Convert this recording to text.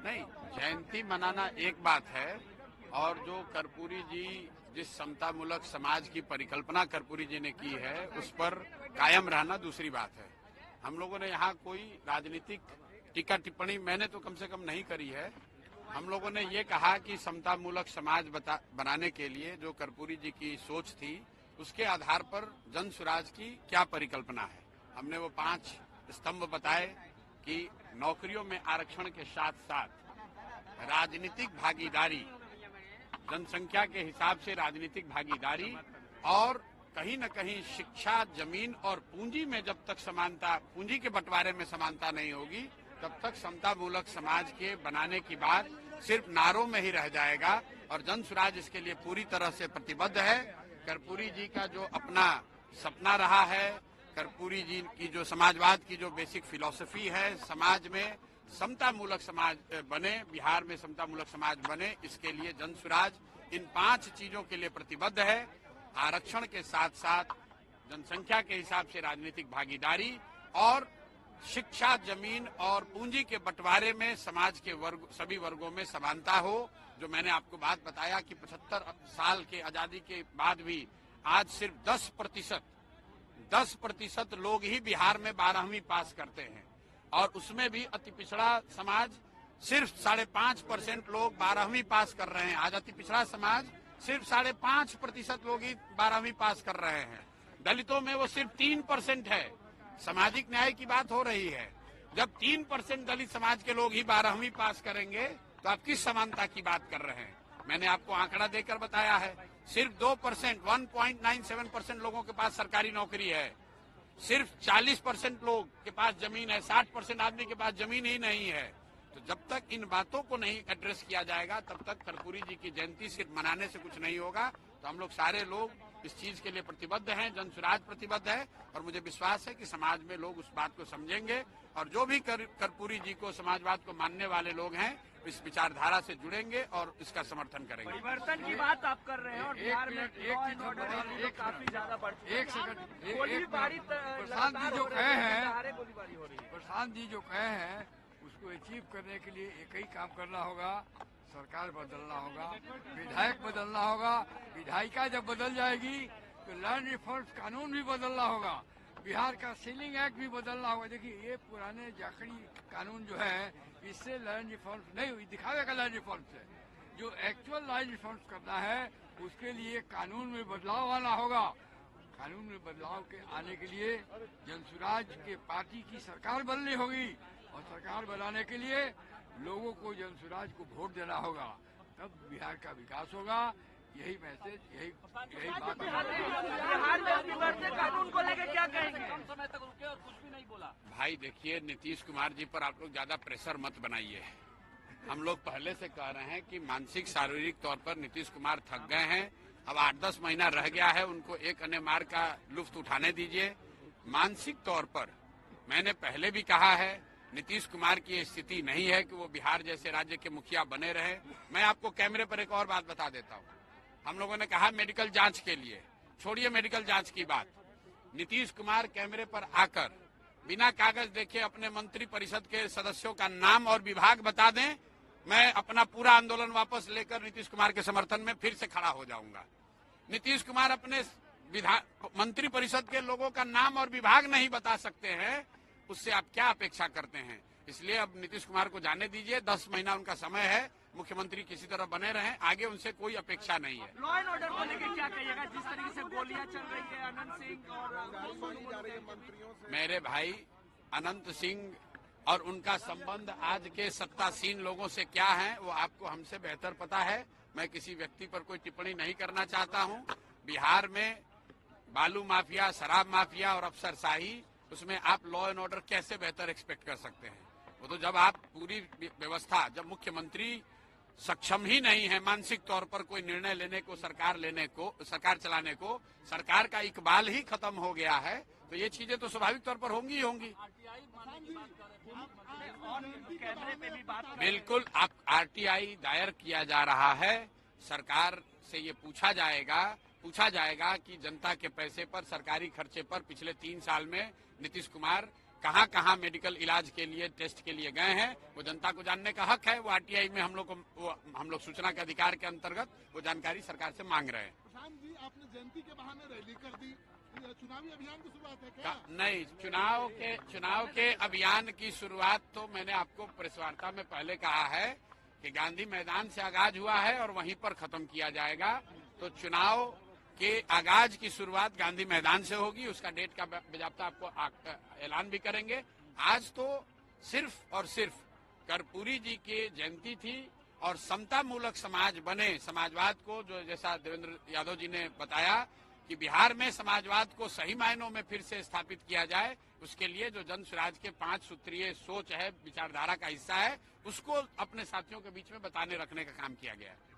नहीं, जयंती मनाना एक बात है और जो कर्पूरी जी जिस समतामूलक समाज की परिकल्पना कर्पूरी जी ने की है उस पर कायम रहना दूसरी बात है। हम लोगों ने यहाँ कोई राजनीतिक टीका टिप्पणी मैंने तो कम से कम नहीं करी है। हम लोगों ने ये कहा कि समतामूलक समाज बनाने के लिए जो कर्पूरी जी की सोच थी उसके आधार पर जन स्वराज की क्या परिकल्पना है। हमने वो 5 स्तंभ बताए कि नौकरियों में आरक्षण के साथ साथ राजनीतिक भागीदारी, जनसंख्या के हिसाब से राजनीतिक भागीदारी और कहीं न कहीं शिक्षा, जमीन और पूंजी में जब तक समानता, पूंजी के बंटवारे में समानता नहीं होगी तब तक समतामूलक समाज के बनाने की बात सिर्फ नारों में ही रह जाएगा और जन स्वराज इसके लिए पूरी तरह से प्रतिबद्ध है। कर्पूरी जी का जो अपना सपना रहा है, कर्पूरी जी की जो समाजवाद की जो बेसिक फिलॉसफी है, समाज में समतामूलक समाज बने, बिहार में समतामूलक समाज बने, इसके लिए जन स्वराज इन 5 चीजों के लिए प्रतिबद्ध है। आरक्षण के साथ साथ जनसंख्या के हिसाब से राजनीतिक भागीदारी और शिक्षा, जमीन और पूंजी के बंटवारे में समाज के सभी वर्गों में समानता हो। जो मैंने आपको बात बताया कि 75 साल के आजादी के बाद भी आज सिर्फ 10% लोग ही बिहार में 12वीं पास करते हैं और उसमें भी अति पिछड़ा समाज सिर्फ 5.5% लोग 12वीं पास कर रहे हैं। आज अति पिछड़ा समाज सिर्फ 5.5% लोग ही 12वीं पास कर रहे हैं। दलितों में वो सिर्फ 3% है। सामाजिक न्याय की बात हो रही है। जब 3% दलित समाज के लोग ही 12वीं पास करेंगे तो आप किस समानता की बात कर रहे हैं। मैंने आपको आंकड़ा देकर बताया है, सिर्फ 2%, 1.97% लोगों के पास सरकारी नौकरी है। सिर्फ 40% लोग के पास जमीन है, 60% आदमी के पास जमीन ही नहीं है। तो जब तक इन बातों को नहीं एड्रेस किया जाएगा तब तक कर्पूरी जी की जयंती सिर्फ मनाने से कुछ नहीं होगा। तो हम लोग सारे लोग इस चीज के लिए प्रतिबद्ध हैं, जन स्वराज प्रतिबद्ध है और मुझे विश्वास है कि समाज में लोग उस बात को समझेंगे और जो भी कर्पूरी जी को, समाजवाद को मानने वाले लोग हैं इस विचारधारा से जुड़ेंगे और इसका समर्थन करेंगे। परिवर्तन की बात आप कर रहे हैं और बिहार में लॉ एंड ऑर्डर काफी ज्यादा बढ़ चुका है। एक सेकंड, प्रशांत जी जो कहे हैं, गोलीबारी हो रही है। प्रशांत जी जो कहे हैं उसको अचीव करने के लिए एक ही काम करना होगा, सरकार बदलना होगा, विधायक बदलना होगा। विधायिका जब बदल जाएगी तो लैंड रिफॉर्म्स कानून भी बदलना होगा, बिहार का सीलिंग एक्ट भी बदलना होगा। देखिए ये पुराने जाखड़ी कानून जो है इससे लैंड रिफॉर्म्स नहीं हुई, दिखावेगा लैंड रिफॉर्म्स है। जो एक्चुअल लैंड रिफॉर्म्स करना है उसके लिए कानून में बदलाव आना होगा। कानून में बदलाव के आने के लिए जनसुराज के पार्टी की सरकार बननी होगी और सरकार बनाने के लिए लोगों को जनसुराज को वोट देना होगा, तब बिहार का विकास होगा। यही मैसेज, यही बात। बिहार में अभी बढ़ते कानून को लेकर क्या कहेंगे? कम समय तक रुके और कुछ भी नहीं बोला। भाई देखिए, नीतीश कुमार जी पर आप लोग ज्यादा प्रेशर मत बनाइए। हम लोग पहले से कह रहे हैं कि मानसिक शारीरिक तौर पर नीतीश कुमार थक गए हैं। अब 8-10 महीना रह गया है, उनको एक अन्य मार्ग का लुत्फ उठाने दीजिए। मानसिक तौर पर मैंने पहले भी कहा है, नीतीश कुमार की स्थिति नहीं है कि वो बिहार जैसे राज्य के मुखिया बने रहे। मैं आपको कैमरे पर एक और बात बता देता हूँ। हम लोगों ने कहा मेडिकल जांच के लिए, छोड़िए मेडिकल जांच की बात, नीतीश कुमार कैमरे पर आकर बिना कागज देखे अपने मंत्री परिषद के सदस्यों का नाम और विभाग बता दें, मैं अपना पूरा आंदोलन वापस लेकर नीतीश कुमार के समर्थन में फिर से खड़ा हो जाऊंगा। नीतीश कुमार अपने मंत्री परिषद के लोगों का नाम और विभाग नहीं बता सकते हैं, उससे आप क्या अपेक्षा करते हैं। इसलिए अब नीतीश कुमार को जाने दीजिए, 10 महीना उनका समय है, मुख्यमंत्री किसी तरह बने रहें, आगे उनसे कोई अपेक्षा नहीं है। लॉ एंड ऑर्डर को लेकर क्या कहिएगा, जिस तरीके से गोलियां चल रही है अनंत सिंह और मेरे भाई अनंत सिंह और उनका संबंध आज के सत्तासीन लोगों से क्या है वो आपको हमसे बेहतर पता है। मैं किसी व्यक्ति पर कोई टिप्पणी नहीं करना चाहता हूं। बिहार में बालू माफिया, शराब माफिया और अफसरशाही, उसमें आप लॉ एंड ऑर्डर कैसे बेहतर एक्सपेक्ट कर सकते हैं। वो तो जब आप पूरी व्यवस्था, जब मुख्यमंत्री सक्षम ही नहीं है मानसिक तौर पर कोई निर्णय लेने को, सरकार चलाने को, सरकार का इकबाल ही खत्म हो गया है, तो ये चीजें तो स्वाभाविक तौर पर होंगी ही होंगी। बिल्कुल, आप आरटीआई दायर किया जा रहा है। सरकार से ये पूछा जाएगा कि जनता के पैसे पर, सरकारी खर्चे पर पिछले 3 साल में नीतीश कुमार कहां कहां मेडिकल इलाज के लिए टेस्ट के लिए गए हैं, वो जनता को जानने का हक है। वो आरटीआई में हम लोग सूचना के अधिकार के अंतर्गत वो जानकारी सरकार से मांग रहे हैं। प्रशांत जी, आपने जयंती के बहाने रैली कर दी, चुनावी अभियान की शुरुआत है क्या? नहीं, चुनाव के अभियान की शुरुआत तो मैंने आपको प्रेस वार्ता में पहले कहा है कि गांधी मैदान से आगाज हुआ है और वहीं पर खत्म किया जाएगा। तो चुनाव के आगाज की शुरुआत गांधी मैदान से होगी, उसका डेट का बाकायदा आपको ऐलान भी करेंगे। आज तो सिर्फ और सिर्फ कर्पूरी जी की जयंती थी और समता मूलक समाज बने, समाजवाद को जो जैसा देवेंद्र यादव जी ने बताया कि बिहार में समाजवाद को सही मायनों में फिर से स्थापित किया जाए, उसके लिए जो जन स्वराज के 5 सूत्रीय सोच है, विचारधारा का हिस्सा है, उसको अपने साथियों के बीच में बताने रखने का काम किया गया है।